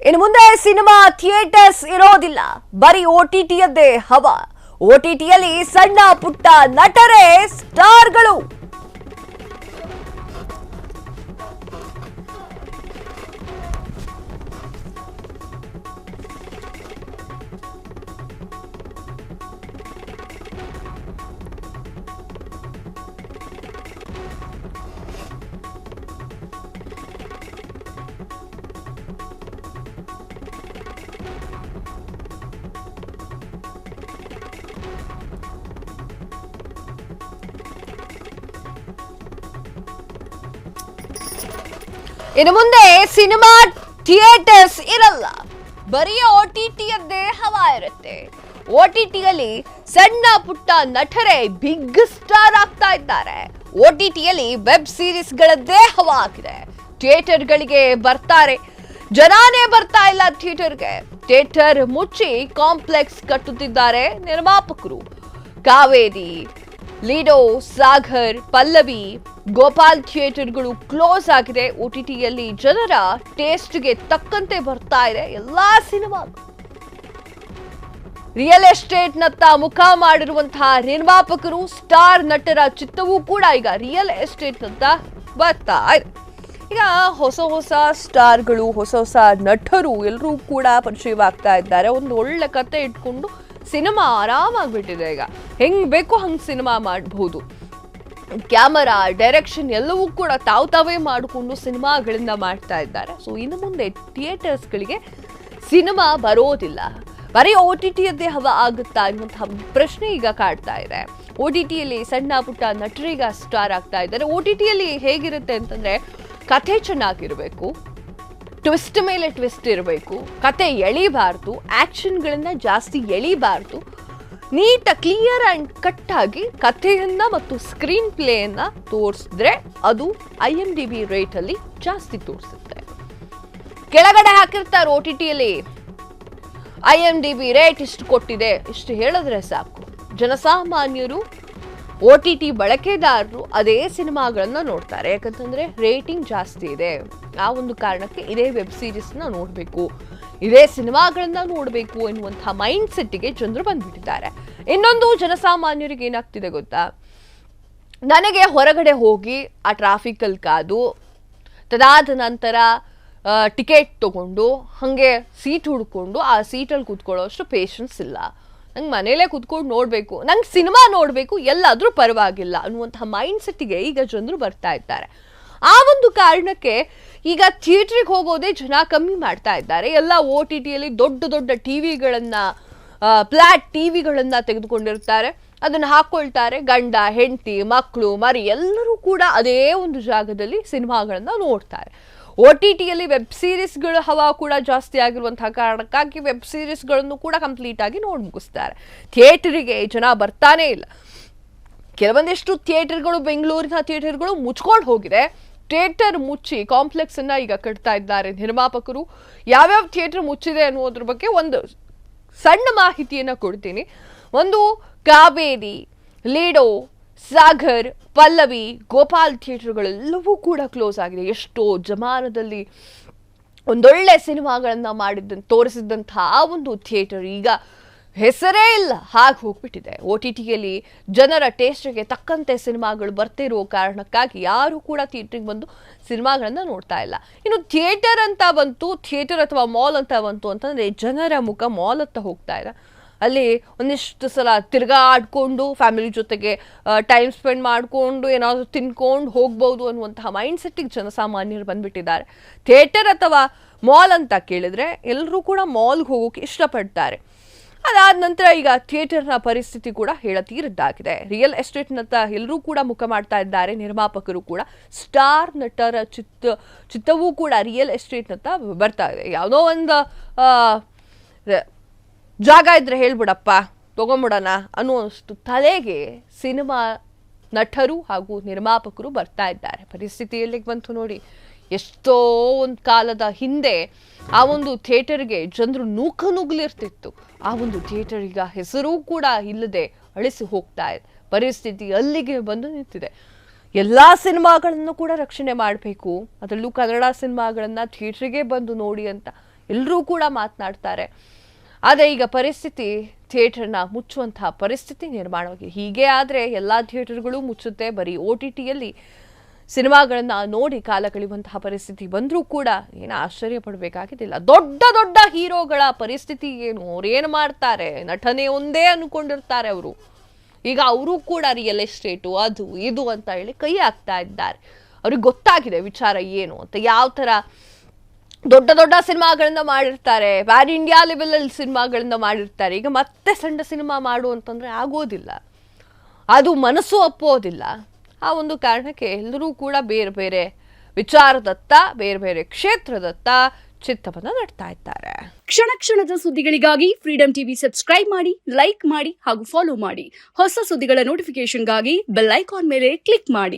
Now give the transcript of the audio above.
ಇನ್ನು ಮುಂದೆ cinema theatres ಇರೋದಿಲ್ಲ, ಬರೀ OTTಯದ್ದೇ ಹವಾ. OTTಯಲ್ಲಿ ಸಣ್ಣ ಪುಟ್ಟ ನಟರೇ ಸ್ಟಾರ್ಗಳು. ಇನ್ನು ಮುಂದೆ ಸಿನಿಮಾ ಥಿಯೇಟರ್ಸ್ ಇರಲ್ಲ, ಬರೀ OTTಯದ್ದೇ ಹವಾ ಇರುತ್ತೆ. OTTಯಲ್ಲಿ ಸಣ್ಣ ಪುಟ್ಟ ನಟರೇ ಬಿಗ್ ಸ್ಟಾರ್ ಆಗ್ತಾ ಇದ್ದಾರೆ. OTTಯಲ್ಲಿ ವೆಬ್ ಸೀರೀಸ್ಗಳದ್ದೇ ಹವಾ ಆಗಿದೆ. ಥಿಯೇಟರ್ಗಳಿಗೆ ಬರ್ತಾರೆ, ಜನಾನೇ ಬರ್ತಾ ಇಲ್ಲ ಥಿಯೇಟರ್ಗೆ. ಥಿಯೇಟರ್ ಮುಚ್ಚಿ ಕಾಂಪ್ಲೆಕ್ಸ್ ಕಟ್ಟುತ್ತಿದ್ದಾರೆ ನಿರ್ಮಾಪಕರು. ಕಾವೇರಿ, ಲೀಡೋ, ಸಾಗರ್, ಪಲ್ಲವಿ, ಗೋಪಾಲ್ ಥಿಯೇಟರ್ಗಳು ಕ್ಲೋಸ್ ಆಗಿದೆ. OTTಯಲ್ಲಿ ಜನರ ಟೇಸ್ಟ್ಗೆ ತಕ್ಕಂತೆ ಬರ್ತಾ ಇದೆ ಎಲ್ಲಾ ಸಿನಿಮಾ. ರಿಯಲ್ ಎಸ್ಟೇಟ್ ನತ್ತ ಮುಖ ಮಾಡಿರುವಂತಹ ನಿರ್ಮಾಪಕರು, ಸ್ಟಾರ್ ನಟರ ಚಿತ್ತವೂ ಕೂಡ ಈಗ ರಿಯಲ್ ಎಸ್ಟೇಟ್ ನತ್ತ ಬರ್ತಾ ಇದೆ. ಈಗ ಹೊಸ ಹೊಸ ಸ್ಟಾರ್ಗಳು, ಹೊಸ ಹೊಸ ನಟರು ಎಲ್ಲರೂ ಕೂಡ ಪರಿಚಯವಾಗ್ತಾ ಇದ್ದಾರೆ. ಒಂದು ಒಳ್ಳೆ ಕತೆ ಇಟ್ಕೊಂಡು ಸಿನಿಮಾ ಆರಾಮಾಗ್ಬಿಟ್ಟಿದೆ. ಈಗ ಹೆಂಗ್ ಬೇಕೋ ಹಂಗ್ ಸಿನಿಮಾ ಮಾಡಬಹುದು. ಕ್ಯಾಮರಾ, ಡೈರೆಕ್ಷನ್ ಎಲ್ಲವೂ ಕೂಡ ತಾವೇ ಮಾಡಿಕೊಂಡು ಸಿನಿಮಾಗಳಿಂದ ಮಾಡ್ತಾ ಇದ್ದಾರೆ. ಸೊ ಇನ್ನು ಮುಂದೆ ಥಿಯೇಟರ್ಸ್ಗಳಿಗೆ ಸಿನಿಮಾ ಬರೋದಿಲ್ಲ, ಬರೀ OTTಯದ್ದೇ ಹವಾ ಆಗುತ್ತಾ ಅನ್ನುವಂತಹ ಪ್ರಶ್ನೆ ಈಗ ಕಾಡ್ತಾ ಇದೆ. OTTಯಲ್ಲಿ ಸಣ್ಣ ಪುಟ್ಟ ನಟರೀಗ ಸ್ಟಾರ್ ಆಗ್ತಾ ಇದ್ದಾರೆ. OTTಯಲ್ಲಿ ಹೇಗಿರುತ್ತೆ ಅಂತಂದ್ರೆ, ಕಥೆ ಚೆನ್ನಾಗಿರ್ಬೇಕು, ಟ್ವಿಸ್ಟ್ ಮೇಲೆ ಟ್ವಿಸ್ಟ್ ಇರಬೇಕು, ಕತೆ ಎಳಿಬಾರ್ದು, ಆಕ್ಷನ್ಗಳನ್ನ ಜಾಸ್ತಿ ಎಳಿಬಾರ್ದು, ನೀಟ್ ಕ್ಲಿಯರ್ ಅಂಡ್ ಕಟ್ ಆಗಿ ಕಥೆಯನ್ನ ಮತ್ತು ಸ್ಕ್ರೀನ್ ಪ್ಲೇಯನ್ನ ತೋರಿಸಿದ್ರೆ ಅದು IMDb ರೇಟ್ ಅಲ್ಲಿ ಜಾಸ್ತಿ ತೋರಿಸುತ್ತೆ. ಕೆಳಗಡೆ ಹಾಕಿರ್ತಾರೆ OTTಯಲ್ಲಿ IMDb ರೇಟ್ ಇಷ್ಟು ಕೊಟ್ಟಿದೆ, ಇಷ್ಟು ಹೇಳಿದ್ರೆ ಸಾಕು. ಜನಸಾಮಾನ್ಯರು, OTT ಬಳಕೆದಾರರು ಅದೇ ಸಿನಿಮಾಗಳನ್ನ ನೋಡ್ತಾರೆ. ಯಾಕಂತಂದ್ರೆ ರೇಟಿಂಗ್ ಜಾಸ್ತಿ ಇದೆ. ಆ ಒಂದು ಕಾರಣಕ್ಕೆ ಇದೇ ವೆಬ್ ಸೀರೀಸ್ನ ನೋಡಬೇಕು, ಇದೇ ಸಿನಿಮಾಗಳನ್ನ ನೋಡಬೇಕು ಎನ್ನುವಂತಹ ಮೈಂಡ್ ಸೆಟ್ಗೆ ಜನರು ಬಂದ್ಬಿಟ್ಟಿದ್ದಾರೆ. ಇನ್ನೊಂದು, ಜನಸಾಮಾನ್ಯರಿಗೆ ಏನಾಗ್ತಿದೆ ಗೊತ್ತಾ, ನನಗೆ ಹೊರಗಡೆ ಹೋಗಿ ಆ ಟ್ರಾಫಿಕಲ್ಲಿ ಕಾದು, ತದಾದ ನಂತರ ಟಿಕೆಟ್ ತಗೊಂಡು ಹಾಗೆ ಸೀಟ್ ಹುಡ್ಕೊಂಡು ಆ ಸೀಟಲ್ಲಿ ಕೂತ್ಕೊಳ್ಳೋ ಅಷ್ಟು ಪೇಷನ್ಸ್ ಇಲ್ಲ. ನಂಗೆ ಮನೇಲೇ ಕೂತ್ಕೊಂಡು ನೋಡಬೇಕು, ನಂಗೆ ಸಿನಿಮಾ ನೋಡಬೇಕು, ಎಲ್ಲಾದರೂ ಪರವಾಗಿಲ್ಲ ಅನ್ನುವಂತಹ ಮೈಂಡ್ ಸೆಟ್ಗೆ ಈಗ ಜನರು ಬರ್ತಾ ಇದ್ದಾರೆ. ಆ ಒಂದು ಕಾರಣಕ್ಕೆ ಈಗ ಥಿಯೇಟ್ರಿಗೆ ಹೋಗೋದೇ ಜನ ಕಮ್ಮಿ ಮಾಡ್ತಾ ಇದ್ದಾರೆ. ಎಲ್ಲ OTTಯಲ್ಲಿ ದೊಡ್ಡ ದೊಡ್ಡ ಟಿವಿಗಳನ್ನ, ಫ್ಲಾಟ್ ಟಿವಿಗಳನ್ನ ತೆಗೆದುಕೊಂಡಿರ್ತಾರೆ, ಅದನ್ನು ಹಾಕೊಳ್ತಾರೆ. ಗಂಡ, ಹೆಂಡತಿ, ಮಕ್ಕಳು, ಮರಿ ಎಲ್ಲರೂ ಕೂಡ ಅದೇ ಒಂದು ಜಾಗದಲ್ಲಿ ಸಿನಿಮಾಗಳನ್ನ ನೋಡ್ತಾರೆ. OTTಯಲ್ಲಿ ವೆಬ್ ಸೀರೀಸ್ಗಳ ಹವಾ ಕೂಡ ಜಾಸ್ತಿ ಆಗಿರುವಂತಹ ಕಾರಣಕ್ಕಾಗಿ ವೆಬ್ ಸೀರೀಸ್ಗಳನ್ನು ಕೂಡ ಕಂಪ್ಲೀಟ್ ಆಗಿ ನೋಡಿ ಮುಗಿಸ್ತಾರೆ. ಥಿಯೇಟರಿಗೆ ಜನ ಬರ್ತಾನೆ ಇಲ್ಲ. ಕೆಲವೊಂದಿಷ್ಟು ಥಿಯೇಟರ್ಗಳು, ಬೆಂಗಳೂರಿನ ಥಿಯೇಟರ್ಗಳು ಮುಚ್ಕೊಂಡು ಹೋಗಿದೆ. ಥಿಯೇಟರ್ ಮುಚ್ಚಿ ಕಾಂಪ್ಲೆಕ್ಸ್ ಅನ್ನ ಈಗ ಕಟ್ತಾ ಇದ್ದಾರೆ ನಿರ್ಮಾಪಕರು. ಯಾವ್ಯಾವ ಥಿಯೇಟರ್ ಮುಚ್ಚಿದೆ ಅನ್ನೋದ್ರ ಬಗ್ಗೆ ಒಂದು ಸಣ್ಣ ಮಾಹಿತಿಯನ್ನ ಕೊಡ್ತೀನಿ. ಒಂದು, ಕಾವೇರಿ, ಲೀಡೋ, ಸಾಗರ್, ಪಲ್ಲವಿ, ಗೋಪಾಲ್ ಥಿಯೇಟರ್ಗಳೆಲ್ಲವೂ ಕೂಡ ಕ್ಲೋಸ್ ಆಗಿದೆ. ಎಷ್ಟೋ ಜಮಾನದಲ್ಲಿ ಒಂದೊಳ್ಳೆ ಸಿನಿಮಾಗಳನ್ನ ತೋರಿಸಿದಂತಹ ಆ ಒಂದು ಥಿಯೇಟರ್ ಈಗ ಹೆಸರೇ ಇಲ್ಲ, ಹಾಗೆ ಹೋಗ್ಬಿಟ್ಟಿದೆ. OTTಯಲ್ಲಿ ಜನರ ಟೇಸ್ಟ್ಗೆ ತಕ್ಕಂತೆ ಸಿನಿಮಾಗಳು ಬರ್ತಿರೋ ಕಾರಣಕ್ಕಾಗಿ ಯಾರು ಕೂಡ ಥಿಯೇಟ್ರಿಗೆ ಬಂದು ಸಿನಿಮಾಗಳನ್ನ ನೋಡ್ತಾ ಇಲ್ಲ. ಇನ್ನು ಥಿಯೇಟರ್ ಅಂತ ಬಂತು, ಥಿಯೇಟರ್ ಅಥವಾ ಮಾಲ್ ಅಂತ ಬಂತು ಅಂತಂದ್ರೆ ಜನರ ಮುಖ ಮಾಲ್ ಅಂತ ಹೋಗ್ತಾ ಇದೆ. ಅಲ್ಲಿ ಒಂದಿಷ್ಟು ಸಲ ತಿರ್ಗಾಡ್ಕೊಂಡು ಫ್ಯಾಮಿಲಿ ಜೊತೆಗೆ ಟೈಮ್ ಸ್ಪೆಂಡ್ ಮಾಡಿಕೊಂಡು ಏನಾದರೂ ತಿನ್ಕೊಂಡು ಹೋಗ್ಬೋದು ಅನ್ನುವಂತಹ ಮೈಂಡ್ ಸೆಟ್ಟಿಗೆ ಜನಸಾಮಾನ್ಯರು ಬಂದ್ಬಿಟ್ಟಿದ್ದಾರೆ. ಥಿಯೇಟರ್ ಅಥವಾ ಮಾಲ್ ಅಂತ ಕೇಳಿದ್ರೆ ಎಲ್ಲರೂ ಕೂಡ ಮಾಲ್ಗೆ ಹೋಗೋಕೆ ಇಷ್ಟಪಡ್ತಾರೆ. ಅದಾದ ನಂತರ ಈಗ ಥಿಯೇಟರ್ನ ಪರಿಸ್ಥಿತಿ ಕೂಡ ಹೇಳತೀರದ್ದಾಗಿದೆ. ರಿಯಲ್ ಎಸ್ಟೇಟ್ನತ್ತ ಎಲ್ಲರೂ ಕೂಡ ಮುಖ ಮಾಡ್ತಾ ಇದ್ದಾರೆ. ನಿರ್ಮಾಪಕರು ಕೂಡ, ಸ್ಟಾರ್ ನಟರ ಚಿತ್ತವೂ ಕೂಡ ರಿಯಲ್ ಎಸ್ಟೇಟ್ನತ್ತ ಬರ್ತಾ ಇದೆ. ಯಾವುದೋ ಒಂದು ಜಾಗ ಇದ್ರೆ ಹೇಳ್ಬಿಡಪ್ಪ, ತಗೊಂಬಿಡೋಣ ಅನ್ನುವಷ್ಟು ತಲೆಗೆ ಸಿನಿಮಾ ನಟರು ಹಾಗೂ ನಿರ್ಮಾಪಕರು ಬರ್ತಾ ಇದ್ದಾರೆ. ಪರಿಸ್ಥಿತಿ ಎಲ್ಲಿಗೆ ಬಂತು ನೋಡಿ. ಎಷ್ಟೋ ಒಂದು ಕಾಲದ ಹಿಂದೆ ಆ ಒಂದು ಥಿಯೇಟರ್ಗೆ ಜನರು ನುಗ್ಲಿರ್ತಿತ್ತು. ಆ ಒಂದು ಥಿಯೇಟರ್ ಈಗ ಹೆಸರು ಕೂಡ ಇಲ್ಲದೆ ಅಳಿಸಿ ಹೋಗ್ತಾ ಇದೆ. ಪರಿಸ್ಥಿತಿ ಅಲ್ಲಿಗೆ ಬಂದು ನಿಂತಿದೆ. ಎಲ್ಲಾ ಸಿನಿಮಾಗಳನ್ನು ಕೂಡ ರಕ್ಷಣೆ ಮಾಡಬೇಕು, ಅದರಲ್ಲೂ ಕನ್ನಡ ಸಿನಿಮಾಗಳನ್ನ ಥಿಯೇಟರ್ಗೆ ಬಂದು ನೋಡಿ ಅಂತ ಎಲ್ಲರೂ ಕೂಡ ಮಾತನಾಡ್ತಾರೆ. ಆದರೆ ಈಗ ಪರಿಸ್ಥಿತಿ ಥಿಯೇಟರ್ನ ಮುಚ್ಚುವಂತಹ ಪರಿಸ್ಥಿತಿ ನಿರ್ಮಾಣವಾಗಿದೆ. ಹೀಗೆ ಆದರೆ ಎಲ್ಲ ಥಿಯೇಟರ್ಗಳು ಮುಚ್ಚುತ್ತೆ. ಬರೀ OTTಯಲ್ಲಿ ಸಿನಿಮಾಗಳನ್ನ ನೋಡಿ ಕಾಲ ಕಳೆಯುವಂತಹ ಪರಿಸ್ಥಿತಿ ಬಂದರೂ ಕೂಡ ಏನು ಆಶ್ಚರ್ಯ ಪಡಬೇಕಾಗಿದ್ದಿಲ್ಲ. ದೊಡ್ಡ ದೊಡ್ಡ ಹೀರೋಗಳ ಪರಿಸ್ಥಿತಿ ಏನು, ಅವ್ರೇನು ಮಾಡ್ತಾರೆ, ನಟನೆ ಒಂದೇ ಅನ್ಕೊಂಡಿರ್ತಾರೆ ಅವರು. ಈಗ ಅವರು ಕೂಡ ರಿಯಲ್ ಎಸ್ಟೇಟು ಅದು ಇದು ಅಂತ ಹೇಳಿ ಕೈ ಹಾಕ್ತಾ ಇದ್ದಾರೆ. ಅವ್ರಿಗೆ ಗೊತ್ತಾಗಿದೆ ವಿಚಾರ ಏನು ಅಂತ. ಯಾವ ಥರ ದೊಡ್ಡ ದೊಡ್ಡ ಸಿನಿಮಾಗಳನ್ನ ಮಾಡಿರ್ತಾರೆ, ಪ್ಯಾನ್ ಇಂಡಿಯಾ ಲೆವೆಲಲ್ಲಿ ಸಿನಿಮಾಗಳನ್ನ ಮಾಡಿರ್ತಾರೆ. ಈಗ ಮತ್ತೆ ಸಣ್ಣ ಸಿನಿಮಾ ಮಾಡು ಅಂತಂದರೆ ಆಗೋದಿಲ್ಲ, ಅದು ಮನಸ್ಸು ಒಪ್ಪೋದಿಲ್ಲ. ಆ ಒಂದು ಕಾರಣಕ್ಕೆ ಎಲ್ಲರೂ ಕೂಡ ಬೇರೆ ಬೇರೆ ವಿಚಾರದತ್ತ, ಬೇರೆ ಬೇರೆ ಕ್ಷೇತ್ರದತ್ತ ಚಿತ್ತವನ್ನು ನಡ್ತಾ ಇದ್ದಾರೆ. ಕ್ಷಣ ಕ್ಷಣದ ಸುದ್ದಿಗಳಿಗಾಗಿ ಫ್ರೀಡಂ ಟಿವಿ ಸಬ್ಸ್ಕ್ರೈಬ್ ಮಾಡಿ, ಲೈಕ್ ಮಾಡಿ ಹಾಗೂ ಫಾಲೋ ಮಾಡಿ. ಹೊಸ ಸುದ್ದಿಗಳ ನೋಟಿಫಿಕೇಶನ್ಗಾಗಿ ಬೆಲ್ ಐಕಾನ್ ಮೇಲೆ ಕ್ಲಿಕ್ ಮಾಡಿ.